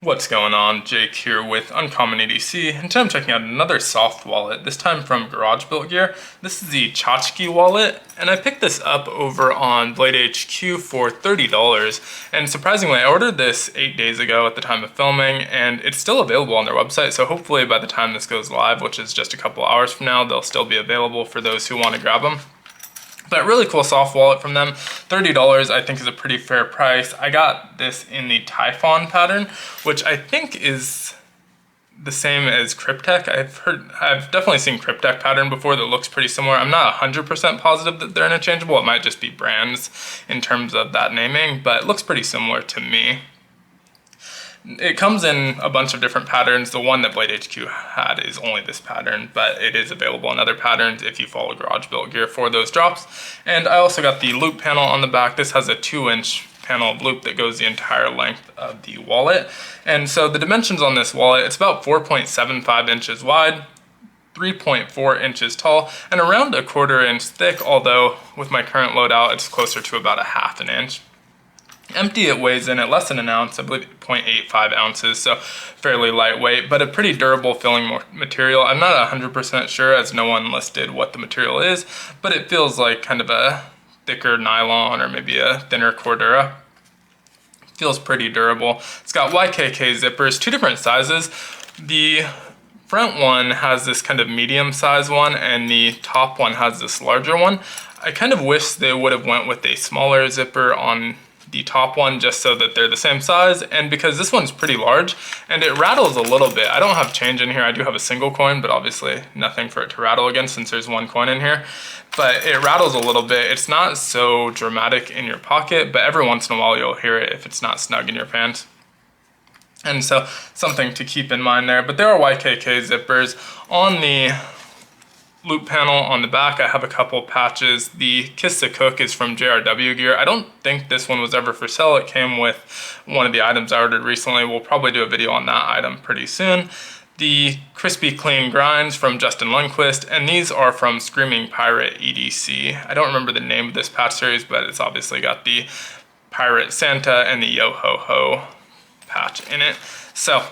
What's going on? Jake here with Uncommon EDC, and today I'm checking out another soft wallet, this time from Garage Built Gear. This is the Tchotchke wallet, and I picked this up over on Blade HQ for $30. And surprisingly, I ordered this 8 days ago at the time of filming, and it's still available on their website, so hopefully by the time this goes live, which is just a couple hours from now, they'll still be available for those who want to grab them. But really cool soft wallet from them. $30 I think is a pretty fair price. I got this in the Typhon pattern, which I think is the same as Cryptek. I've definitely seen Cryptek pattern before that looks pretty similar. I'm not 100% positive that they're interchangeable. It might just be brands in terms of that naming, but it looks pretty similar to me. It comes in a bunch of different patterns. The one that Blade HQ had is only this pattern, but it is available in other patterns if you follow Garage Built Gear for those drops. And I also got the loop panel on the back. This has a 2-inch panel of loop that goes the entire length of the wallet. And so the dimensions on this wallet, it's about 4.75 inches wide, 3.4 inches tall, and around 1/4 inch thick, although with my current loadout, it's closer to about 1/2 inch. Empty, it weighs in at less than an ounce, I believe 0.85 ounces, so fairly lightweight, but a pretty durable filling material. I'm not 100% sure, as no one listed what the material is, but it feels like kind of a thicker nylon or maybe a thinner Cordura. Feels pretty durable. It's got YKK zippers, 2 different sizes. The front one has this kind of medium size one, and the top one has this larger one. I kind of wish they would have went with a smaller zipper on the top one just so that they're the same size, and because this one's pretty large and it rattles a little bit. I don't have change in here. I do have a single coin, but obviously nothing for it to rattle against since there's 1 coin in here, but it rattles a little bit. It's not so dramatic in your pocket, but every once in a while you'll hear it if it's not snug in your pants. And so something to keep in mind there. But there are YKK zippers on the loop panel on the back. I have a couple patches. The Kiss to Cook is from JRW Gear. I don't think this one was ever for sale. It came with one of the items I ordered recently. We'll probably do a video on that item pretty soon. The Crispy Clean Grinds from Justin Lundquist, and these are from Screaming Pirate EDC. I don't remember the name of this patch series, but it's obviously got the Pirate Santa and the Yo Ho Ho patch in it. So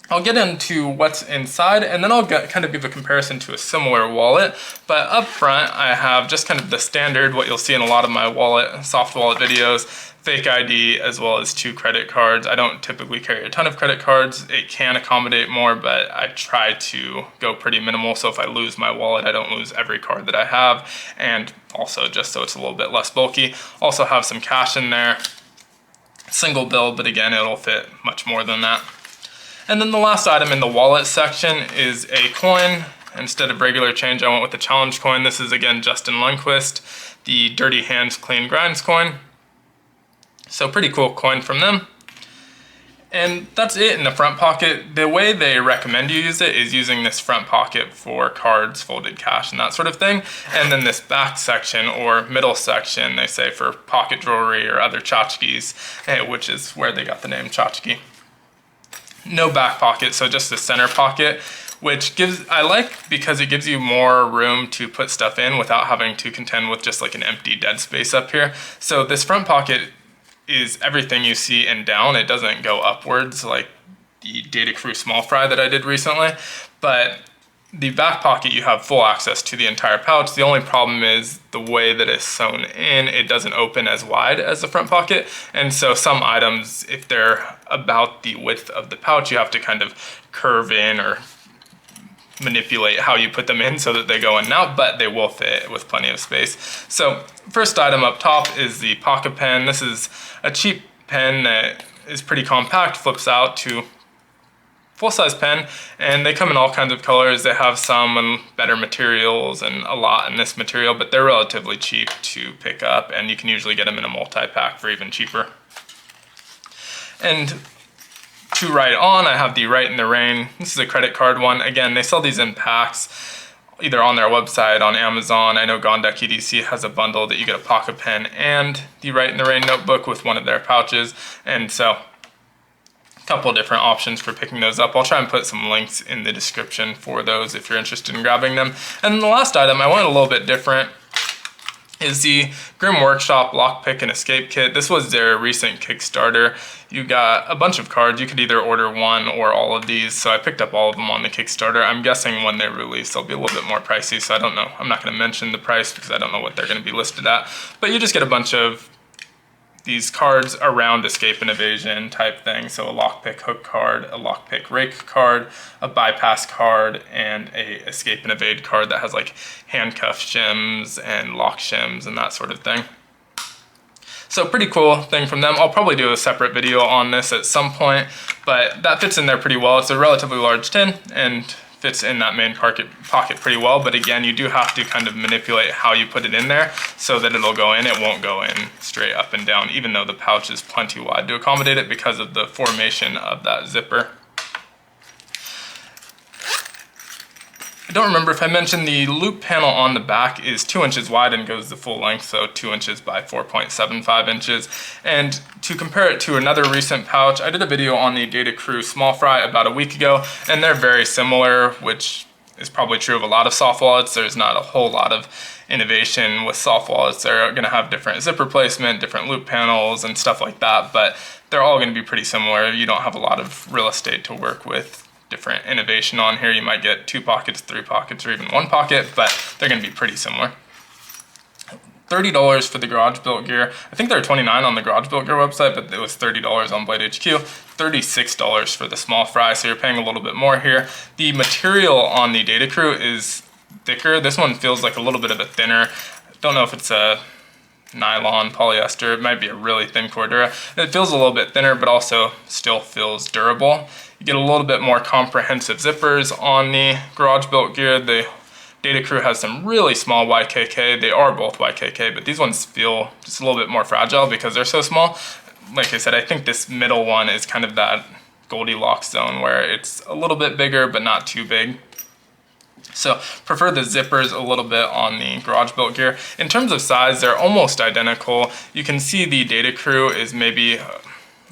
I'll get into what's inside, and then I'll kind of give a comparison to a similar wallet. But up front, I have just kind of the standard, what you'll see in a lot of my soft wallet videos, fake ID, as well as 2 credit cards. I don't typically carry a ton of credit cards. It can accommodate more, but I try to go pretty minimal. So if I lose my wallet, I don't lose every card that I have. And also just so it's a little bit less bulky. Also have some cash in there. Single bill, but again, it'll fit much more than that. And then the last item in the wallet section is a coin. Instead of regular change, I went with the challenge coin. This is again Justin Lundquist, the Dirty Hands Clean Grinds coin. So pretty cool coin from them. And that's it in the front pocket. The way they recommend you use it is using this front pocket for cards, folded cash, and that sort of thing. And then this back section or middle section, they say for pocket jewelry or other tchotchkes, which is where they got the name Tchotchke. No back pocket, so just the center pocket, which I like because it gives you more room to put stuff in without having to contend with just like an empty dead space up here. So this front pocket is everything you see and down. It doesn't go upwards like the Data Crew Small Fry that I did recently, but the back pocket, you have full access to the entire pouch. The only problem is the way that it's sewn in, it doesn't open as wide as the front pocket. And so some items, if they're about the width of the pouch, you have to kind of curve in or manipulate how you put them in so that they go in and out, but they will fit with plenty of space. So first item up top is the pocket pen. This is a cheap pen that is pretty compact, flips out to full-size pen, and they come in all kinds of colors. They have some in better materials and a lot in this material, but they're relatively cheap to pick up, and you can usually get them in a multi-pack for even cheaper. And to write on, I have the Write in the Rain. This is a credit card one. Again, they sell these in packs, either on their website, on Amazon. I know Gondek EDC has a bundle that you get a pocket pen and the Write in the Rain notebook with one of their pouches, and so couple different options for picking those up. I'll try and put some links in the description for those if you're interested in grabbing them. And then the last item, I went a little bit different. is the Grim Workshop Lockpick and Escape Kit. This was their recent Kickstarter. You got a bunch of cards. You could either order one or all of these, so I picked up all of them on the Kickstarter. I'm guessing when they release, they'll be a little bit more pricey, so I don't know. I'm not going to mention the price because I don't know what they're going to be listed at. But you just get a bunch of these cards around escape and evasion type thing. So a lockpick hook card, a lockpick rake card, a bypass card, and a escape and evade card that has like handcuff shims and lock shims and that sort of thing. So pretty cool thing from them. I'll probably do a separate video on this at some point, but that fits in there pretty well. It's a relatively large tin and fits in that main pocket pretty well, but again, you do have to kind of manipulate how you put it in there so that it'll go in. It won't go in straight up and down, even though the pouch is plenty wide to accommodate it because of the formation of that zipper. I don't remember if I mentioned the loop panel on the back is 2 inches wide and goes the full length, so 2 inches by 4.75 inches. And to compare it to another recent pouch, I did a video on the Data Crew Small Fry about a week ago, and they're very similar, which is probably true of a lot of soft wallets. There's not a whole lot of innovation with soft wallets. They're going to have different zipper placement, different loop panels, and stuff like that, but they're all going to be pretty similar. You don't have a lot of real estate to work with different innovation on here. You might get 2 pockets, 3 pockets, or even 1 pocket, but they're going to be pretty similar. $30 for the Garage Built gear. I think they're $29 on the Garage Built gear website, but it was $30 on Blade HQ. $36 for the small fry, so you're paying a little bit more here. The material on the Data Crew is thicker. This one feels like a little bit of a thinner. Don't know if it's a nylon, polyester. It might be a really thin Cordura. It feels a little bit thinner, but also still feels durable. You get a little bit more comprehensive zippers on the Garage Built gear. The Data Crew has some really small YKK. They are both YKK, but these ones feel just a little bit more fragile because they're so small. Like I said, I think this middle one is kind of that Goldilocks zone where it's a little bit bigger, but not too big. So prefer the zippers a little bit on the Garage Built gear. In terms of size, they're almost identical. You can see the Data Crew is maybe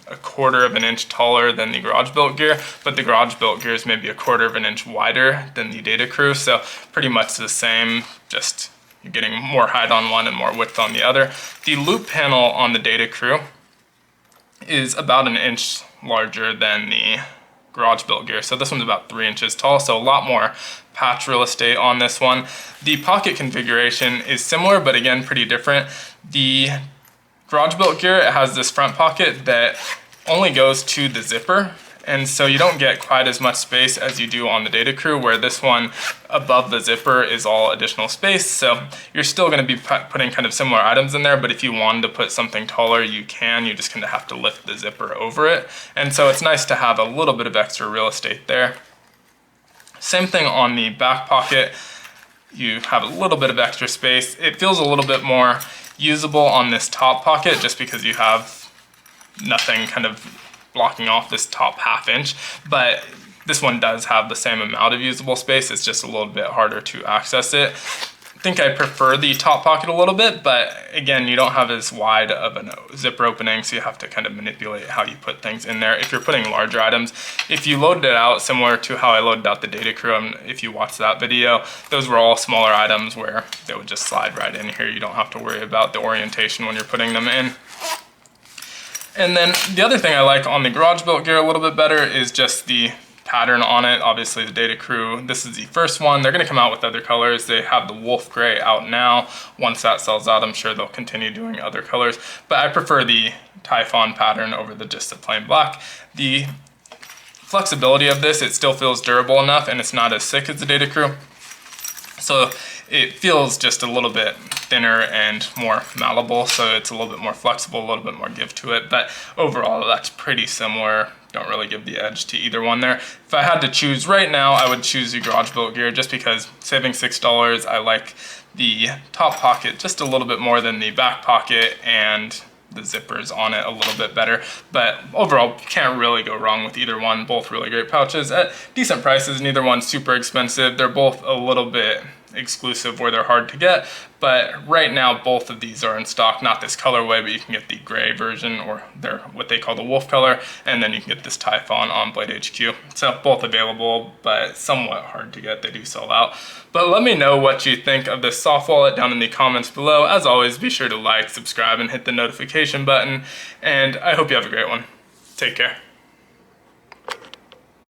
a 1/4 of an inch taller than the Garage Built gear, but the Garage Built gear is maybe a 1/4 of an inch wider than the Data Crew, so pretty much the same, just you're getting more height on one and more width on the other. The loop panel on the Data Crew is about an inch larger than the Garage Built gear, so this one's about 3 inches tall, so a lot more patch real estate on this one. The pocket configuration is similar, but again, pretty different. The Garage Built gear, it has this front pocket that only goes to the zipper, and so you don't get quite as much space as you do on the Data Crew, where this one above the zipper is all additional space. So you're still going to be putting kind of similar items in there, but if you wanted to put something taller, you can. You just kind of have to lift the zipper over it, and so it's nice to have a little bit of extra real estate there. Same thing on the back pocket. You have a little bit of extra space. It feels a little bit more usable on this top pocket just because you have nothing kind of blocking off this top 1/2 inch, but this one does have the same amount of usable space. It's just a little bit harder to access it. I think I prefer the top pocket a little bit, but again, you don't have as wide of a zipper opening, so you have to kind of manipulate how you put things in there if you're putting larger items. If you loaded it out similar to how I loaded out the Data Crew, if you watched that video, those were all smaller items where they would just slide right in here. You don't have to worry about the orientation when you're putting them in. And then the other thing I like on the Garage Built gear a little bit better is just the pattern on it. Obviously the Data Crew, this is the first one. They're gonna come out with other colors. They have the Wolf Gray out now. Once that sells out, I'm sure they'll continue doing other colors, but I prefer the Typhon pattern over just the plain black. The flexibility of this, it still feels durable enough and it's not as thick as the Data Crew. So it feels just a little bit thinner and more malleable, so it's a little bit more flexible, a little bit more give to it, but overall that's pretty similar. Don't really give the edge to either one there. If I had to choose right now, I would choose the Garage Built gear just because saving $6, I like the top pocket just a little bit more than the back pocket and the zippers on it a little bit better. But overall, can't really go wrong with either one. Both really great pouches at decent prices. Neither one's super expensive. They're both a little bit exclusive where they're hard to get. But right now, both of these are in stock, not this colorway, but you can get the gray version, or they're what they call the wolf color, and then you can get this Typhon on Blade HQ. So both available, but somewhat hard to get. They do sell out. But let me know what you think of this soft wallet down in the comments below. As always, be sure to like, subscribe, and hit the notification button. And I hope you have a great one. Take care.